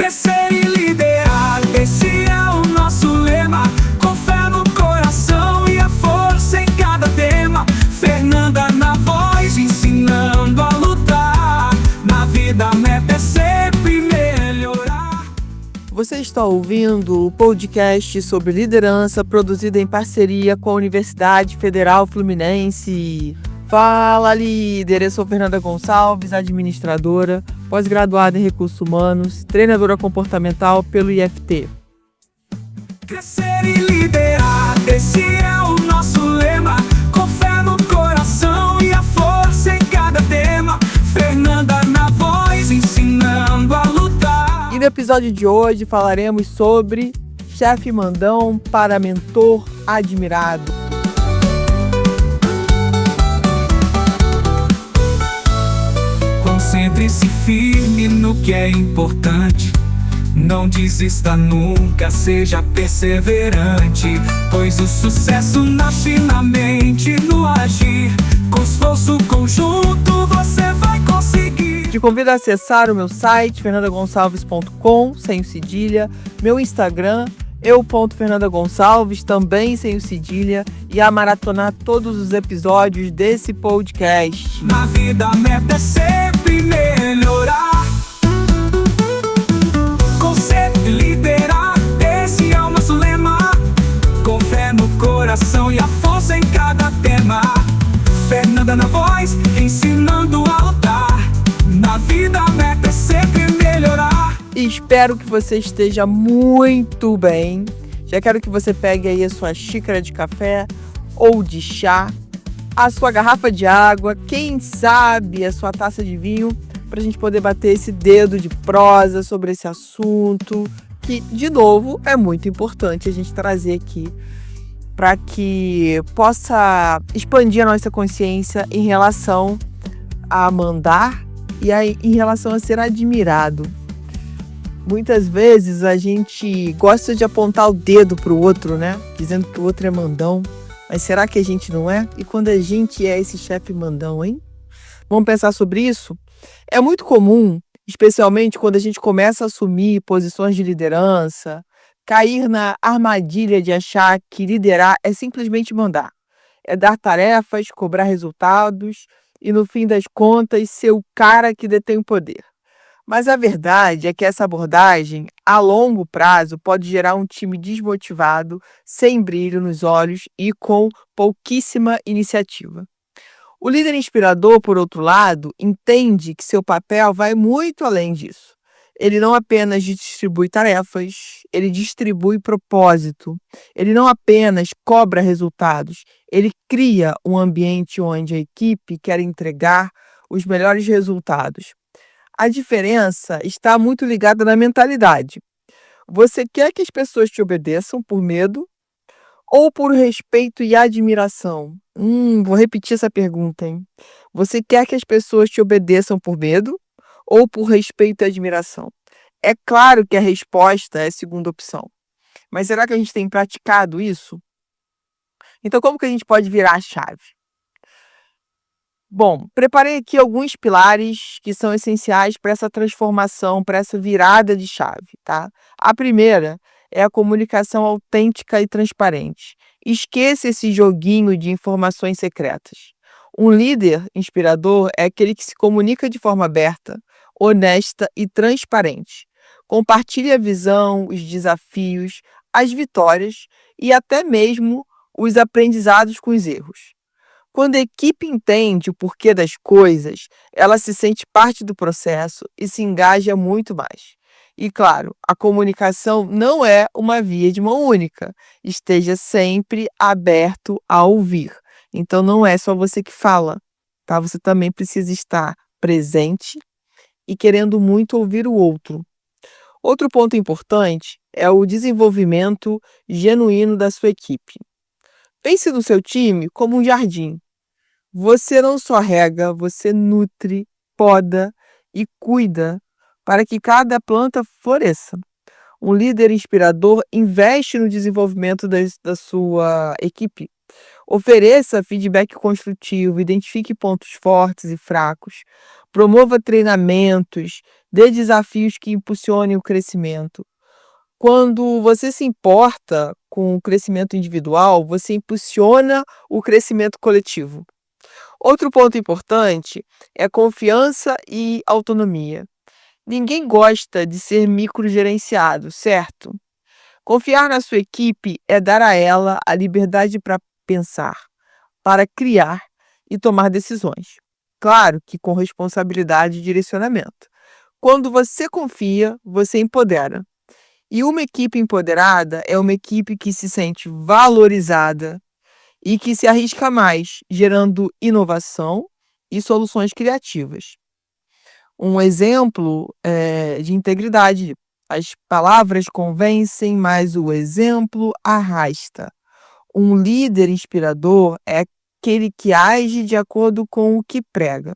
Crescer e liderar, esse é o nosso lema. Com fé no coração e a força em cada tema. Fernanda na voz, ensinando a lutar. Na vida a meta é sempre melhorar. Você está ouvindo o podcast sobre liderança, produzido em parceria com a Universidade Federal Fluminense. Fala, líder! Eu sou Fernanda Gonçalves, administradora, pós-graduada em Recursos Humanos, treinadora comportamental pelo IFT. Crescer e liderar, esse é o nosso lema. Com fé no coração e a força em cada tema. Fernanda na voz, ensinando a lutar. E no episódio de hoje falaremos sobre chefe mandão para mentor admirado. Concentre-se firme no que é importante. Não desista nunca, seja perseverante. Pois o sucesso nasce na mente, no agir. Com esforço conjunto você vai conseguir. Te convido a acessar o meu site, fernandagonçalves.com, sem o cedilha, meu Instagram, eu.fernandagonçalves, também sem o cedilha, e a maratonar todos os episódios desse podcast. Na vida a meta é sempre melhorar. Conceito e liderar, esse é o nosso lema. Com fé no coração e a força em cada tema. Fernanda na voz, ensinando a lutar. Na vida a meta é sempre melhorar. E espero que você esteja muito bem. Já quero que você pegue aí a sua xícara de café ou de chá, a sua garrafa de água, quem sabe a sua taça de vinho, para a gente poder bater esse dedo de prosa sobre esse assunto, que, de novo, é muito importante a gente trazer aqui para que possa expandir a nossa consciência em relação a mandar e aí, em relação a ser admirado. Muitas vezes a gente gosta de apontar o dedo para o outro, né? Dizendo que o outro é mandão. Mas será que a gente não é? E quando a gente é esse chefe mandão, hein? Vamos pensar sobre isso? É muito comum, especialmente quando a gente começa a assumir posições de liderança, cair na armadilha de achar que liderar é simplesmente mandar. É dar tarefas, cobrar resultados e, no fim das contas, ser o cara que detém o poder. Mas a verdade é que essa abordagem, a longo prazo, pode gerar um time desmotivado, sem brilho nos olhos e com pouquíssima iniciativa. O líder inspirador, por outro lado, entende que seu papel vai muito além disso. Ele não apenas distribui tarefas, ele distribui propósito. Ele não apenas cobra resultados, ele cria um ambiente onde a equipe quer entregar os melhores resultados. A diferença está muito ligada na mentalidade. Você quer que as pessoas te obedeçam por medo ou por respeito e admiração? Vou repetir essa pergunta, hein? Você quer que as pessoas te obedeçam por medo ou por respeito e admiração? É claro que a resposta é a segunda opção. Mas será que a gente tem praticado isso? Então, como que a gente pode virar a chave? Bom, preparei aqui alguns pilares que são essenciais para essa transformação, para essa virada de chave, tá? A primeira é a comunicação autêntica e transparente. Esqueça esse joguinho de informações secretas. Um líder inspirador é aquele que se comunica de forma aberta, honesta e transparente. Compartilhe a visão, os desafios, as vitórias e até mesmo os aprendizados com os erros. Quando a equipe entende o porquê das coisas, ela se sente parte do processo e se engaja muito mais. E claro, a comunicação não é uma via de mão única. Esteja sempre aberto a ouvir. Então não é só você que fala, tá? Você também precisa estar presente e querendo muito ouvir o outro. Outro ponto importante é o desenvolvimento genuíno da sua equipe. Pense no seu time como um jardim. Você não só rega, você nutre, poda e cuida para que cada planta floresça. Um líder inspirador investe no desenvolvimento da sua equipe. Ofereça feedback construtivo, identifique pontos fortes e fracos. Promova treinamentos, dê desafios que impulsionem o crescimento. Quando você se importa com o crescimento individual, você impulsiona o crescimento coletivo. Outro ponto importante é confiança e autonomia. Ninguém gosta de ser microgerenciado, certo? Confiar na sua equipe é dar a ela a liberdade para pensar, para criar e tomar decisões. Claro que com responsabilidade e direcionamento. Quando você confia, você empodera. E uma equipe empoderada é uma equipe que se sente valorizada e que se arrisca mais, gerando inovação e soluções criativas. Um exemplo de integridade. As palavras convencem, mas o exemplo arrasta. Um líder inspirador é aquele que age de acordo com o que prega.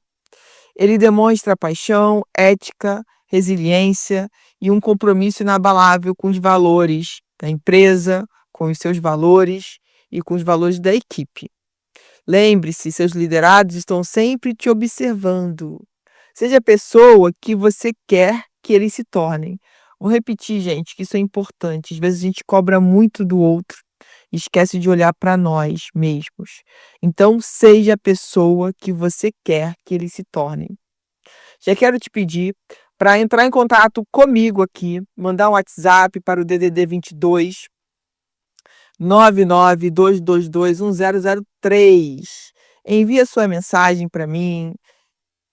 Ele demonstra paixão, ética, resiliência e um compromisso inabalável com os valores da empresa, com os seus valores e com os valores da equipe. Lembre-se, seus liderados estão sempre te observando. Seja a pessoa que você quer que eles se tornem. Vou repetir, gente, que isso é importante. Às vezes a gente cobra muito do outro e esquece de olhar para nós mesmos. Então, seja a pessoa que você quer que eles se tornem. Já quero te pedir para entrar em contato comigo aqui, mandar um WhatsApp para o DDD 22 992221003. Envia sua mensagem para mim,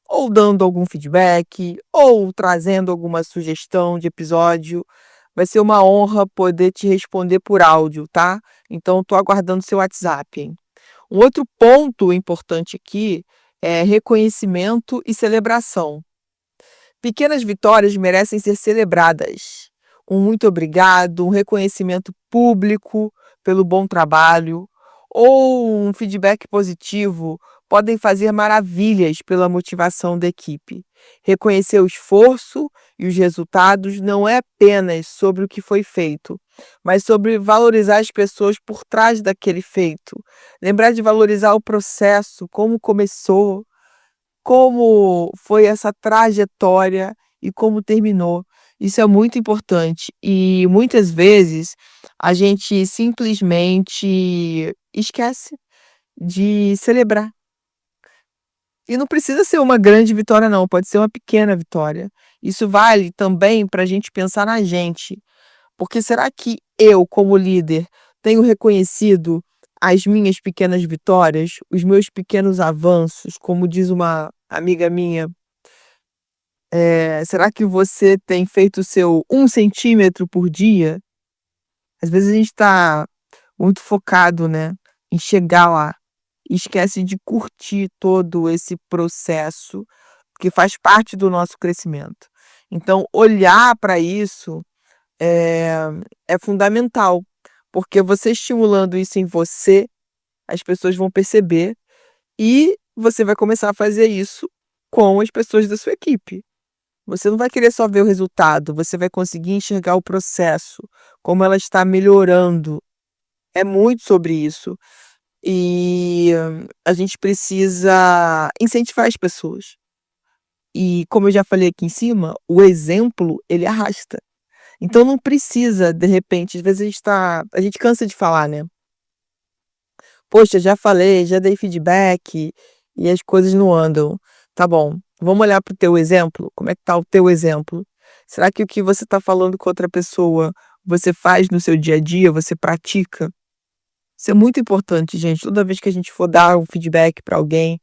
ou dando algum feedback, ou trazendo alguma sugestão de episódio. Vai ser uma honra poder te responder por áudio, tá? Então, estou aguardando seu WhatsApp, hein? Um outro ponto importante aqui é reconhecimento e celebração. Pequenas vitórias merecem ser celebradas. Um muito obrigado, um reconhecimento público pelo bom trabalho ou um feedback positivo podem fazer maravilhas pela motivação da equipe. Reconhecer o esforço e os resultados não é apenas sobre o que foi feito, mas sobre valorizar as pessoas por trás daquele feito. Lembrar de valorizar o processo, como começou, como foi essa trajetória e como terminou. Isso é muito importante e muitas vezes a gente simplesmente esquece de celebrar. E não precisa ser uma grande vitória não, pode ser uma pequena vitória. Isso vale também para a gente pensar na gente, porque será que eu, como líder, tenho reconhecido as minhas pequenas vitórias, os meus pequenos avanços, como diz uma amiga minha, será que você tem feito o seu 1 centímetro por dia? Às vezes a gente está muito focado, né, em chegar lá, e esquece de curtir todo esse processo que faz parte do nosso crescimento. Então, olhar para isso é, é fundamental, porque você estimulando isso em você, as pessoas vão perceber e você vai começar a fazer isso com as pessoas da sua equipe. Você não vai querer só ver o resultado, você vai conseguir enxergar o processo, como ela está melhorando. É muito sobre isso. E a gente precisa incentivar as pessoas. E como eu já falei aqui em cima, o exemplo, ele arrasta. Então não precisa, de repente, às vezes a gente cansa de falar, né? Poxa, já falei, já dei feedback e as coisas não andam. Tá bom, vamos olhar para o teu exemplo? Como é que tá o teu exemplo? Será que o que você está falando com outra pessoa, você faz no seu dia a dia, você pratica? Isso é muito importante, gente. Toda vez que a gente for dar um feedback para alguém,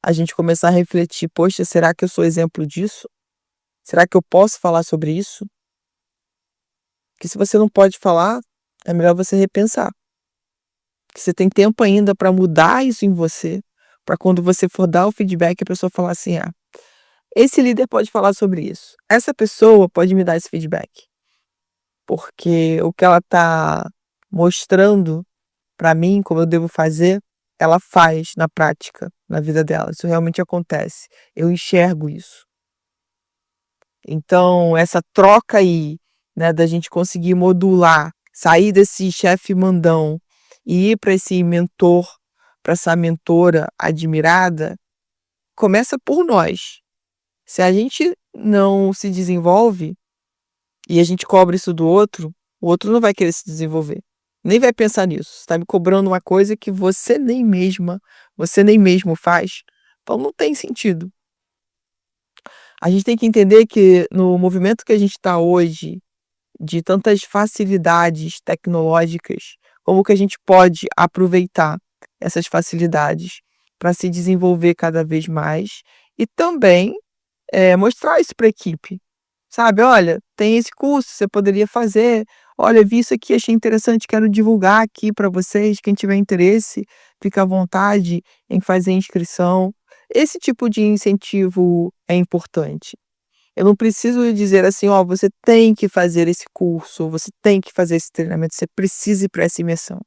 a gente começar a refletir, poxa, será que eu sou exemplo disso? Será que eu posso falar sobre isso? Porque se você não pode falar, é melhor você repensar. Que você tem tempo ainda para mudar isso em você, para quando você for dar o feedback, a pessoa falar assim: ah, esse líder pode falar sobre isso. Essa pessoa pode me dar esse feedback. Porque o que ela está mostrando para mim, como eu devo fazer, ela faz na prática, na vida dela. Isso realmente acontece. Eu enxergo isso. Então, essa troca aí, né, da gente conseguir modular, sair desse chefe mandão e ir para esse mentor, para essa mentora admirada, começa por nós. Se a gente não se desenvolve e a gente cobra isso do outro, o outro não vai querer se desenvolver. Nem vai pensar nisso. Você tá me cobrando uma coisa que você nem mesmo faz. Então não tem sentido. A gente tem que entender que no movimento que a gente está hoje, de tantas facilidades tecnológicas, como que a gente pode aproveitar essas facilidades para se desenvolver cada vez mais e também mostrar isso para a equipe, sabe? Olha, tem esse curso, você poderia fazer. Olha, vi isso aqui, achei interessante, quero divulgar aqui para vocês. Quem tiver interesse, fica à vontade em fazer inscrição. Esse tipo de incentivo é importante. Eu não preciso dizer assim: "Ó, você tem que fazer esse curso, ou você tem que fazer esse treinamento, você precisa ir para essa imersão".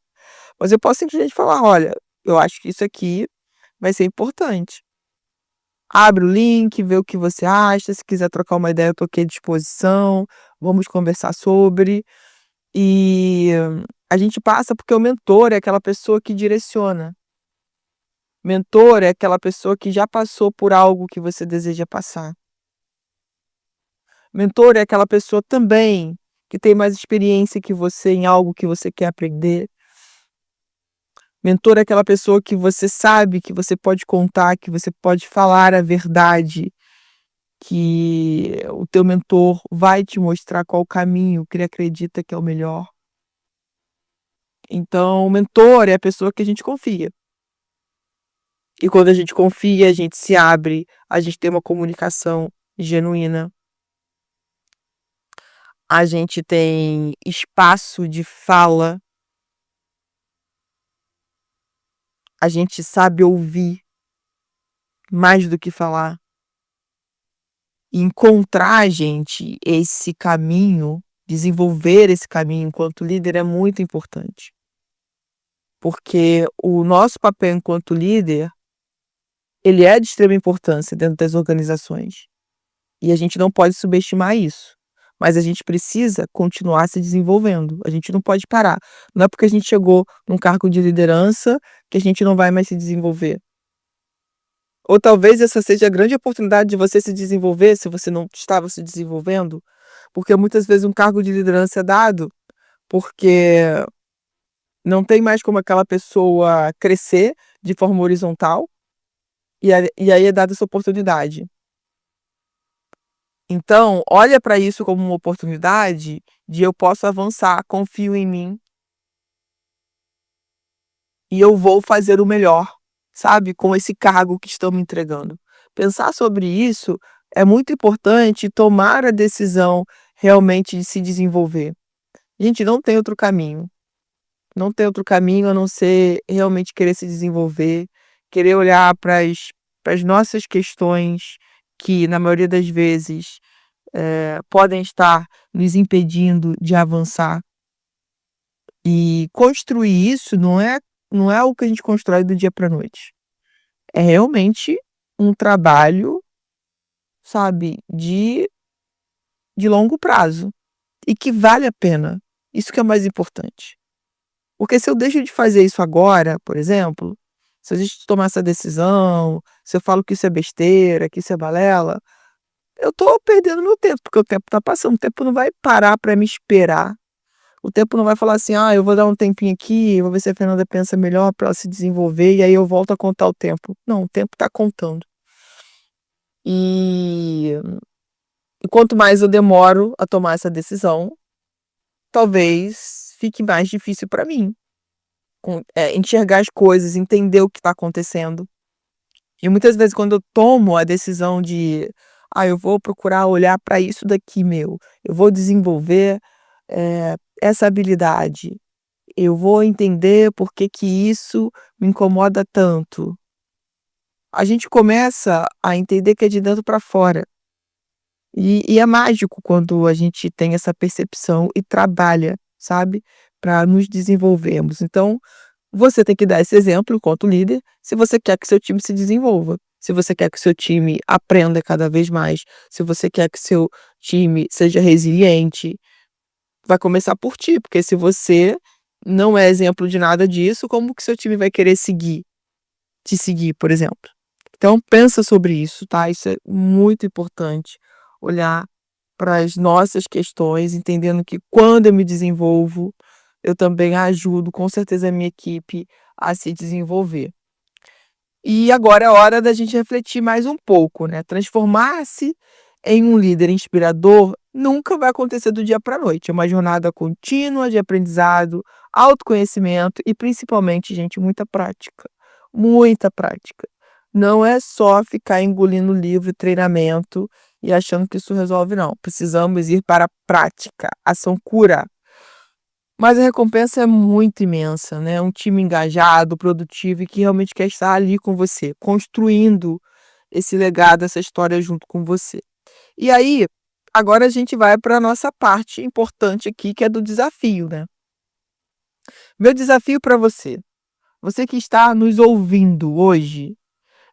Mas eu posso simplesmente falar: "Olha, eu acho que isso aqui vai ser importante. Abre o link, vê o que você acha, se quiser trocar uma ideia eu tô aqui à disposição, vamos conversar sobre". E a gente passa porque o mentor é aquela pessoa que direciona. Mentor é aquela pessoa que já passou por algo que você deseja passar. Mentor é aquela pessoa também que tem mais experiência que você em algo que você quer aprender. Mentor é aquela pessoa que você sabe que você pode contar, que você pode falar a verdade, que o teu mentor vai te mostrar qual o caminho que ele acredita que é o melhor. Então, o mentor é a pessoa que a gente confia. E quando a gente confia, a gente se abre, a gente tem uma comunicação genuína, a gente tem espaço de fala, a gente sabe ouvir mais do que falar. E encontrar, gente, esse caminho, desenvolver esse caminho enquanto líder é muito importante. Porque o nosso papel enquanto líder, ele é de extrema importância dentro das organizações. E a gente não pode subestimar isso. Mas a gente precisa continuar se desenvolvendo. A gente não pode parar. Não é porque a gente chegou num cargo de liderança que a gente não vai mais se desenvolver. Ou talvez essa seja a grande oportunidade de você se desenvolver, se você não estava se desenvolvendo, porque muitas vezes um cargo de liderança é dado porque não tem mais como aquela pessoa crescer de forma horizontal, e aí é dada essa oportunidade. Então, olha para isso como uma oportunidade de eu posso avançar, confio em mim e eu vou fazer o melhor, sabe, com esse cargo que estão me entregando. Pensar sobre isso é muito importante e tomar a decisão realmente de se desenvolver. Gente, não tem outro caminho. Não tem outro caminho a não ser realmente querer se desenvolver, querer olhar para as nossas questões que, na maioria das vezes, podem estar nos impedindo de avançar. E construir isso não é algo que a gente constrói do dia para a noite. É realmente um trabalho, sabe, de longo prazo e que vale a pena. Isso que é o mais importante. Porque se eu deixo de fazer isso agora, por exemplo, se a gente tomar essa decisão, se eu falo que isso é besteira, que isso é balela, eu tô perdendo meu tempo, porque o tempo tá passando, o tempo não vai parar para me esperar. O tempo não vai falar assim: "Ah, eu vou dar um tempinho aqui, vou ver se a Fernanda pensa melhor para ela se desenvolver e aí eu volto a contar o tempo". Não, o tempo tá contando. E e quanto mais eu demoro a tomar essa decisão, talvez fique mais difícil para mim enxergar as coisas, entender o que está acontecendo. E muitas vezes quando eu tomo a decisão de: "Ah, eu vou procurar olhar para isso daqui meu, eu vou desenvolver, essa habilidade, eu vou entender por que que isso me incomoda tanto". A gente começa a entender que é de dentro para fora. E é mágico quando a gente tem essa percepção e trabalha, sabe, para nos desenvolvermos. Então, você tem que dar esse exemplo enquanto líder, se você quer que seu time se desenvolva, se você quer que seu time aprenda cada vez mais, se você quer que seu time seja resiliente, vai começar por ti, porque se você não é exemplo de nada disso, como que seu time vai querer te seguir, por exemplo? Então pensa sobre isso, tá? Isso é muito importante, olhar para as nossas questões, entendendo que quando eu me desenvolvo, eu também ajudo com certeza a minha equipe a se desenvolver. E agora é hora da gente refletir mais um pouco, né? Transformar-se em um líder inspirador nunca vai acontecer do dia para a noite. É uma jornada contínua de aprendizado, autoconhecimento e principalmente, gente, muita prática. Muita prática. Não é só ficar engolindo livro e treinamento e achando que isso resolve, não. Precisamos ir para a prática. Ação cura. Mas a recompensa é muito imensa, né? Um time engajado, produtivo e que realmente quer estar ali com você, construindo esse legado, essa história junto com você. E aí, agora a gente vai para a nossa parte importante aqui, que é do desafio, né? Meu desafio para você que está nos ouvindo hoje,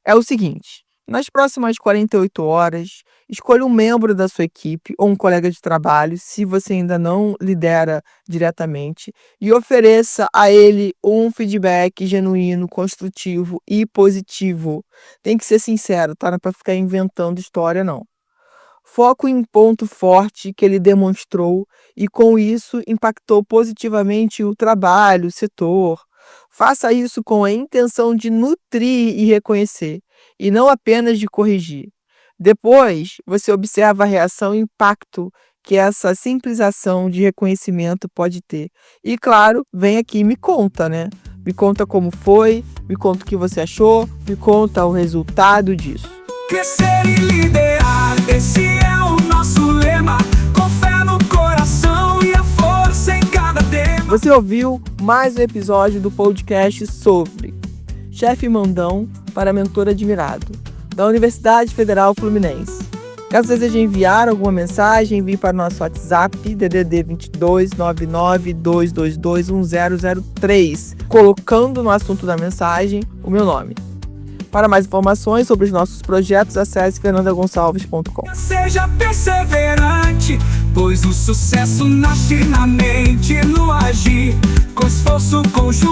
é o seguinte: nas próximas 48 horas, escolha um membro da sua equipe ou um colega de trabalho, se você ainda não lidera diretamente, e ofereça a ele um feedback genuíno, construtivo e positivo. Tem que ser sincero, tá? Não é para ficar inventando história, não. Foco em um ponto forte que ele demonstrou e, com isso, impactou positivamente o trabalho, o setor. Faça isso com a intenção de nutrir e reconhecer, e não apenas de corrigir. Depois, você observa a reação e o impacto que essa simples ação de reconhecimento pode ter. E, claro, vem aqui e me conta, né? Me conta como foi, me conta o que você achou, me conta o resultado disso. Crescer e liderar, esse é o nosso lema. Com fé no coração e a força em cada tema. Você ouviu mais um episódio do podcast sobre Chefe Mandão para Mentor Admirado, da Universidade Federal Fluminense. Caso deseje enviar alguma mensagem, envie para o nosso WhatsApp, DDD 22 99 222 1003, colocando no assunto da mensagem o meu nome. Para mais informações sobre os nossos projetos, acesse fernandagonçalves.com. Seja perseverante, pois o sucesso nasce na mente, no agir, com esforço conjunto.